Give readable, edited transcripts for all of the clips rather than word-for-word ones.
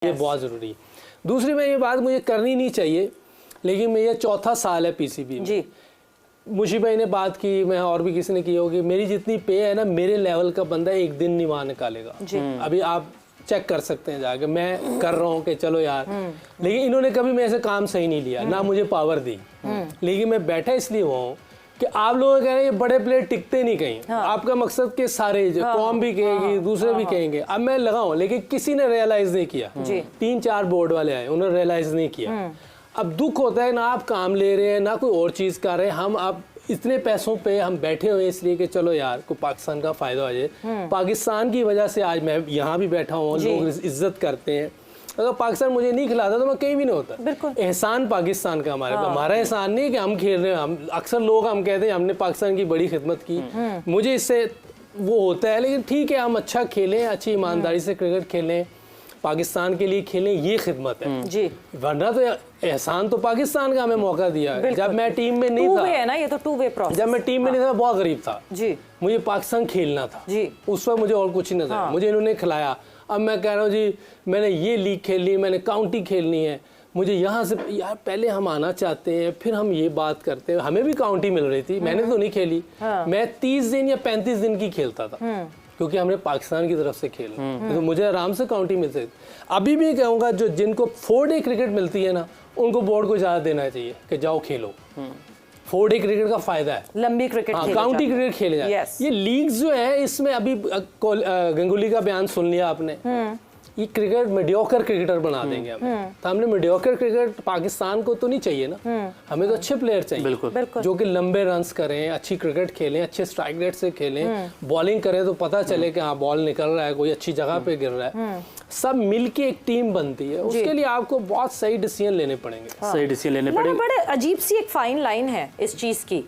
ये बहुत ज़रूरी है। दूसरी मैं ये बात मुझे करनी नहीं चाहिए, लेकिन मेरा चौथा साल है पीसीबी में जी। मुशी भाई ने बात की, मैं और भी किसी ने की होगी, मेरी जितनी पे है ना, मेरे लेवल का बंदा एक दिन नहीं वहाँ निकालेगा। अभी आप चेक कर सकते हैं जाके, मैं कर रहा हूँ कि चलो यार, लेकिन इन्होंने कभी मेरे से काम सही नहीं लिया, ना मुझे पावर दी। लेकिन मैं बैठा इसलिए हुआ हूँ कि आप लोग कह रहे हैं ये बड़े प्लेयर टिकते नहीं कहीं। आपका मकसद के सारे कौम भी कहेगी, दूसरे भी कहेंगे। अब मैं लगाऊं, लेकिन किसी ने रियलाइज नहीं किया। 3-4 बोर्ड वाले आए, उन्होंने रियलाइज नहीं किया। अब दुख होता है ना, आप काम ले रहे हैं ना कोई और चीज कर रहे हैं, हम अब इतने पैसों पे हम बैठे हुए इसलिए कि चलो यार को पाकिस्तान का फायदा हो जाए। पाकिस्तान की वजह से आज मैं यहाँ भी बैठा हूँ, लोग इज्जत करते हैं। अगर पाकिस्तान मुझे नहीं खिलाता तो मैं कहीं भी नहीं होता। एहसान पाकिस्तान का हमारा एहसान नहीं है कि हम खेल रहे हैं। हम अक्सर लोग हम कहते हैं हमने पाकिस्तान की बड़ी खिदमत की, मुझे इससे वो होता है। लेकिन ठीक है, हम अच्छा खेलें, अच्छी ईमानदारी से क्रिकेट खेलें, पाकिस्तान के लिए खेलें, ये खिदमत है जी। वरना तो एहसान तो पाकिस्तान का हमें मौका दिया है। जब मैं टीम में नहीं था, है ना, ये तो टू वे प्रोसेस। जब मैं टीम में नहीं था बहुत गरीब था जी, मुझे पाकिस्तान खेलना था जी। उस वक्त मुझे और कुछ नहीं नजर, मुझे इन्होंने खिलाया। अब मैं कह रहा हूँ जी, मैंने ये लीग खेलनी है, मैंने काउंटी खेलनी है, मुझे यहाँ से यार पहले हम आना चाहते हैं, फिर हम ये बात करते हैं। हमें भी काउंटी मिल रही थी, मैंने तो नहीं खेली। मैं 30 दिन या 35 दिन की खेलता था, क्योंकि हमने पाकिस्तान की तरफ से खेला, तो मुझे आराम से काउंटी मिल सकती। अभी भी कहूँगा जो जिनको 4 डे क्रिकेट मिलती है ना, उनको बोर्ड को ज़्यादा देना चाहिए कि जाओ खेलो। 4 डे क्रिकेट का फायदा है, लंबी क्रिकेट, काउंटी क्रिकेट खेले जाए। ये लीग्स जो है, इसमें अभी गंगुली का बयान सुन लिया आपने, ये क्रिकेट मीडियोकर क्रिकेटर बना देंगे हमें। तो हमने मीडियोकर क्रिकेट पाकिस्तान को तो नहीं चाहिए ना, हमें तो अच्छे प्लेयर चाहिए। बिल्कुल। जो कि लंबे रन्स करें, अच्छी क्रिकेट खेलें, अच्छे स्ट्राइक रेट से खेलें, बॉलिंग करें तो पता चले कि हाँ बॉल निकल रहा है, कोई अच्छी जगह पे गिर रहा है। सब मिलके एक टीम बनती है, उसके लिए आपको बहुत सही डिसीजन लेने पड़ेंगे। सही डिसीजन लेने पड़ेंगे। बड़े अजीब सी एक फाइन लाइन है इस चीज की।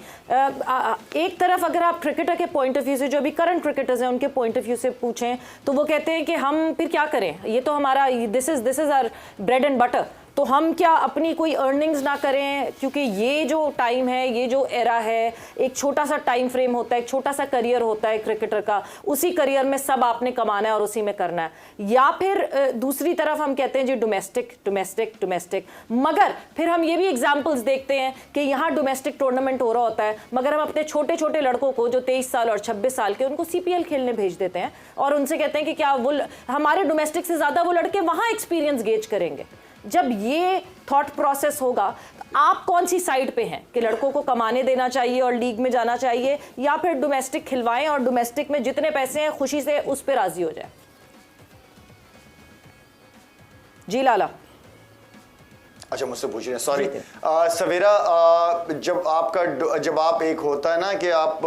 एक तरफ अगर आप क्रिकेटर के पॉइंट ऑफ व्यू से, जो अभी करंट क्रिकेटर्स हैं उनके पॉइंट ऑफ व्यू से पूछें, तो वो कहते हैं कि हम फिर क्या करें, ये तो हमारा this is our bread and butter, तो हम क्या अपनी कोई अर्निंग्स ना करें, क्योंकि ये जो टाइम है, ये जो एरा है, एक छोटा सा टाइम फ्रेम होता है, एक छोटा सा करियर होता है क्रिकेटर का, उसी करियर में सब आपने कमाना है और उसी में करना है। या फिर दूसरी तरफ हम कहते हैं जी डोमेस्टिक डोमेस्टिक डोमेस्टिक, मगर फिर हम ये भी एग्जांपल्स देखते हैं कि यहाँ डोमेस्टिक टूर्नामेंट हो रहा होता है, मगर हम अपने छोटे छोटे लड़कों को जो 23 साल और 26 साल के, उनको CPL खेलने भेज देते हैं और उनसे कहते हैं कि क्या वो हमारे डोमेस्टिक से ज्यादा वो लड़के वहां एक्सपीरियंस गेज करेंगे। जब ये थॉट प्रोसेस होगा, तो आप कौन सी साइड पे हैं कि लड़कों को कमाने देना चाहिए और लीग में जाना चाहिए, या फिर डोमेस्टिक खिलवाएं और डोमेस्टिक में जितने पैसे हैं खुशी से उस पे राजी हो जाए? जी लाला। अच्छा, मुझसे पूछ रहे हैं, सॉरी सवेरा। जब आप एक होता है ना कि आप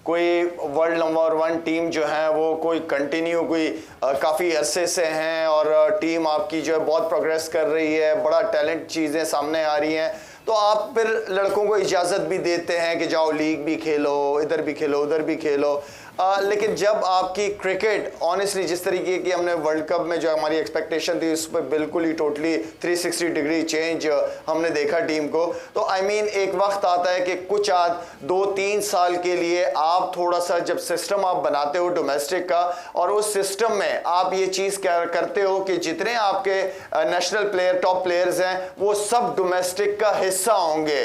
कोई वर्ल्ड नंबर 1 टीम जो है वो कोई कंटिन्यू कोई काफ़ी अरसे से हैं और टीम आपकी जो है बहुत प्रोग्रेस कर रही है, बड़ा टैलेंट चीज़ें सामने आ रही हैं, तो आप फिर लड़कों को इजाज़त भी देते हैं कि जाओ लीग भी खेलो, इधर भी खेलो, उधर भी खेलो। लेकिन जब आपकी क्रिकेट ऑनेस्टली जिस तरीके की हमने वर्ल्ड कप में जो हमारी एक्सपेक्टेशन थी उस पर बिल्कुल ही टोटली 360 डिग्री चेंज हमने देखा टीम को, तो आई मीन एक वक्त आता है कि कुछ 2-3 साल के लिए आप थोड़ा सा जब सिस्टम आप बनाते हो डोमेस्टिक का, और उस सिस्टम में आप ये चीज़ करते हो कि जितने आपके नेशनल प्लेयर टॉप प्लेयर्स हैं वो सब डोमेस्टिक का हिस्सा होंगे।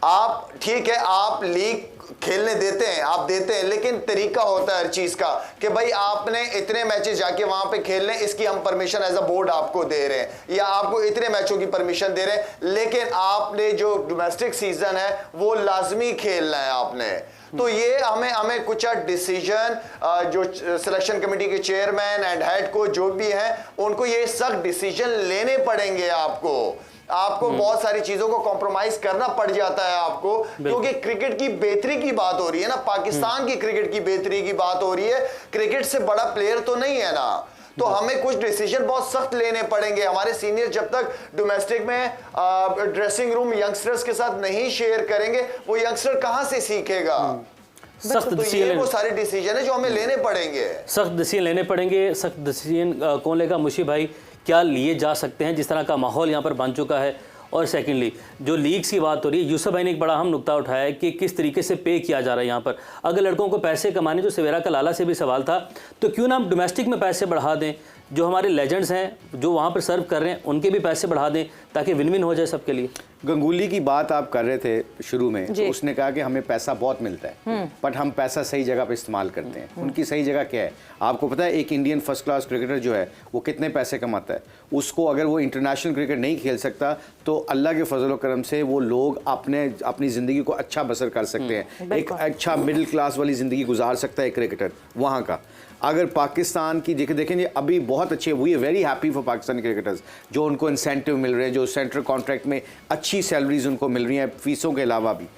आप ठीक है, आप लीग खेलने देते हैं, आप देते हैं, लेकिन तरीका होता है हर चीज का कि भाई आपने इतने मैचेस जाके वहां पे खेलने, इसकी हम परमिशन एज अ बोर्ड आपको दे रहे हैं, या आपको इतने मैचों की परमिशन दे रहे हैं, लेकिन आपने जो डोमेस्टिक सीजन है वो लाजमी खेलना है आपने। तो ये हमें कुछ डिसीजन जो सिलेक्शन कमेटी के चेयरमैन एंड हेड कोच जो भी हैं उनको ये सख्त डिसीजन लेने पड़ेंगे। आपको बहुत सारी चीजों को कॉम्प्रोमाइज करना पड़ जाता है आपको, क्योंकि क्रिकेट की बेहतरी की बात हो रही है ना, पाकिस्तान की क्रिकेट की बेहतरी की बात हो रही है, क्रिकेट से बड़ा प्लेयर तो नहीं है ना। तो हमें कुछ डिसीजन बहुत सख्त लेने पड़ेंगे। हमारे सीनियर जब तक डोमेस्टिक में ड्रेसिंग रूम यंगस्टर्स के साथ नहीं शेयर करेंगे, वो यंगस्टर कहां से सीखेगा? सख्त डिसीजन, वो सारे डिसीजन है जो हमें लेने पड़ेंगे। सख्त डिसीजन लेने पड़ेंगे। सख्त डिसीजन कौन लेगा? मुशी भाई, क्या लिए जा सकते हैं जिस तरह का माहौल यहाँ पर बन चुका है? और सेकेंडली जो लीग्स की बात हो रही है, यूसुफ भाई ने एक बड़ा अहम नुकता उठाया है कि किस तरीके से पे किया जा रहा है यहाँ पर। अगर लड़कों को पैसे कमाने, जो सवेरा का लाला से भी सवाल था, तो क्यों ना हम डोमेस्टिक में पैसे बढ़ा दें, जो हमारे लेजेंड्स हैं जो वहाँ पर सर्व कर रहे हैं उनके भी पैसे बढ़ा दें ताकि विन विन हो जाए सबके लिए। गंगुली की बात आप कर रहे थे शुरू में, तो उसने कहा कि हमें पैसा बहुत मिलता है बट हम पैसा सही जगह पे इस्तेमाल करते हैं। उनकी सही जगह क्या है आपको पता है? एक इंडियन फर्स्ट क्लास क्रिकेटर जो है वो कितने पैसे कमाता है? उसको अगर वो इंटरनेशनल क्रिकेट नहीं खेल सकता तो अल्लाह के फजल करम से वो लोग अपनी ज़िंदगी को अच्छा बसर कर सकते हैं, एक अच्छा मिडिल क्लास वाली ज़िंदगी गुजार सकता है क्रिकेटर वहाँ का। अगर पाकिस्तान की देखेंगे अभी बहुत अच्छे, we are very happy for Pakistani cricketers जो उनको इंसेंटिव मिल रहे हैं, जो सेंट्रल कॉन्ट्रैक्ट में अच्छी सैलरीज उनको मिल रही हैं फीसों के अलावा भी।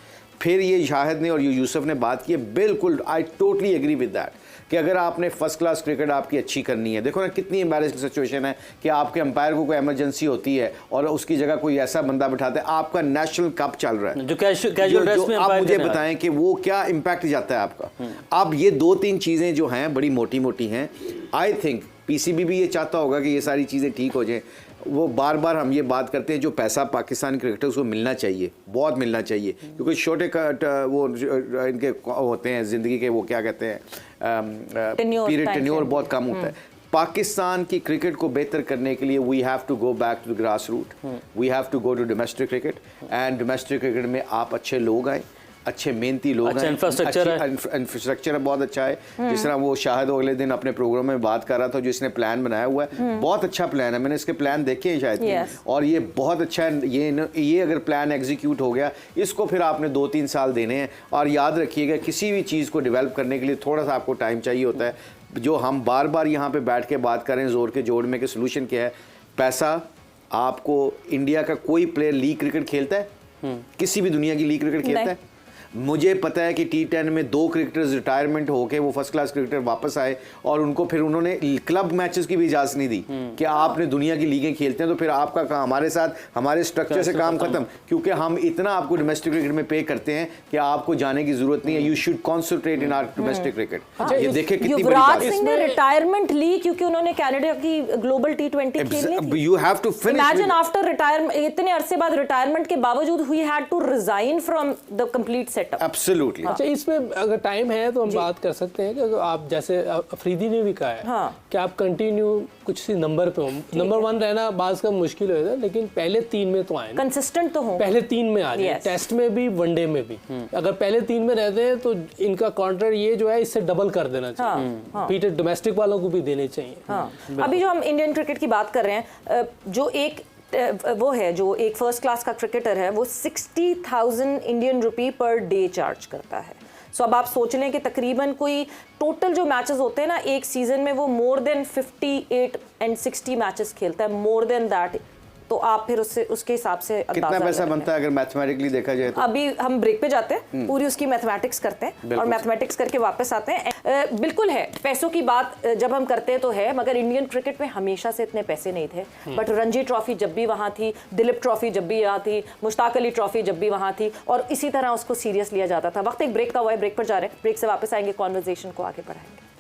फिर ये शाहिद ने और यूसुफ ने बात की है, बिल्कुल I totally agree with that कि अगर आपने फर्स्ट क्लास क्रिकेट आपकी अच्छी करनी है, देखो ना कितनी एम्बैरेसिंग सिचुएशन है कि आपके अंपायर को कोई इमरजेंसी होती है और उसकी जगह कोई ऐसा बंदा बिठाते हैं, आपका नेशनल कप चल रहा है जो कैजुअल ड्रेस में, आप मुझे बताएं कि वो क्या इम्पैक्ट जाता है आपका। अब ये 2-3 चीज़ें जो हैं बड़ी मोटी मोटी हैं। आई थिंक पीसीबी भी ये चाहता होगा कि ये सारी चीज़ें ठीक हो जाएं। वो बार बार हम ये बात करते हैं जो पैसा पाकिस्तानी क्रिकेटर्स को मिलना चाहिए, बहुत मिलना चाहिए, क्योंकि छोटे वो इनके होते हैं ज़िंदगी के, वो क्या कहते हैं, पीरियड टेन्योर बहुत कम होता है। पाकिस्तान की क्रिकेट को बेहतर करने के लिए we have to go back to the grass root, we have to go to domestic cricket, and domestic cricket में आप अच्छे लोग आए, अच्छे मेहनती लोग हैं, इंफ्रास्ट्रक्चर बहुत अच्छा है। जिस तरह वो शाहिद अगले दिन अपने प्रोग्राम में बात कर रहा था, जो इसने प्लान बनाया हुआ है बहुत अच्छा प्लान है, मैंने इसके प्लान देखे हैं शायद और ये बहुत अच्छा है। ये अगर प्लान एग्जीक्यूट हो गया, इसको फिर आपने 2-3 साल देने हैं। और याद रखिएगा किसी भी चीज़ को डेवलप करने के लिए थोड़ा सा आपको टाइम चाहिए होता है। जो हम बार बार यहाँ पे बैठ के बात करें जोर के जोड़ में कि सोल्यूशन क्या है, पैसा। आपको इंडिया का कोई प्लेयर लीग क्रिकेट खेलता है? किसी भी दुनिया की लीग क्रिकेट खेलता है? मुझे पता है कि T10 में 2 क्रिकेटर्स रिटायरमेंट होके वो फर्स्ट क्लास क्रिकेटर वापस आए और उनको फिर उन्होंने क्लब मैचेस की भी इजाज़त नहीं दी कि आपने दुनिया की लीगें खेलते हैं तो फिर आपका काम हमारे साथ हमारे स्ट्रक्चर से काम खत्म, क्योंकि हम इतना आपको डोमेस्टिक क्रिकेट में पे करते हैं कि आपको जाने की जरूरत नहीं है। You should concentrate in our domestic cricket. ये देखें कितनी बड़ी बात है। इसमें रिटायरमेंट ली क्योंकि उन्होंने कनाडा की ग्लोबल T20 खेली थी। You have to finish. Imagine after retirement, इतने अरसे बाद रिटायरमेंट के बावजूद ही had to resign from the complete setup. Absolutely. अच्छा, इसमें अगर टाइम है तो हम बात कर सकते हैं कि अगर आप जैसे अफरीदी ने भी कहा है कि आप कंटिन्यू कुछ सी नंबर पे हो, नंबर 1 रहना बाज का मुश्किल हो जाता है, लेकिन पहले 3 में तो आए, कंसिस्टेंट तो हो, पहले 3 में आ जाए, टेस्ट में भी वनडे में भी। अगर पहले 3 में रहते हैं तो इनका कॉन्ट्रैक्ट ये जो है इससे डबल कर देना चाहिए, पीटर डोमेस्टिक वालों को भी देने चाहिए। अभी जो हम इंडियन क्रिकेट की बात कर रहे हैं, जो एक वो है जो एक फर्स्ट क्लास का क्रिकेटर है वो 60,000 Indian rupee per day charge करता है। सो अब आप सोच लें कि तकरीबन कोई टोटल जो मैचेस होते हैं ना एक सीजन में, वो मोर देन 58 and 60 मैचेस खेलता है, मोर देन दैट। तो आप फिर उसके हिसाब से कितना पैसा बनता है अगर मैथमेटिकली देखा जाए तो? अभी हम ब्रेक पे जाते हैं, पूरी उसकी मैथमेटिक्स करते हैं और मैथमेटिक्स करके वापस आते हैं। बिल्कुल है, पैसों की बात जब हम करते हैं तो है, मगर इंडियन क्रिकेट में हमेशा से इतने पैसे नहीं थे। बट रणजी ट्रॉफी जब भी वहाँ थी, दिलीप ट्रॉफी जब भी यहाँ थी, मुश्ताक अली ट्रॉफी जब भी वहाँ थी, और इसी तरह उसको सीरियस लिया जाता था। वक्त एक ब्रेक का हुआ है, ब्रेक पर जा रहे हैं, ब्रेक से वापस आएंगे, कॉन्वर्जेशन को आगे बढ़ाएंगे।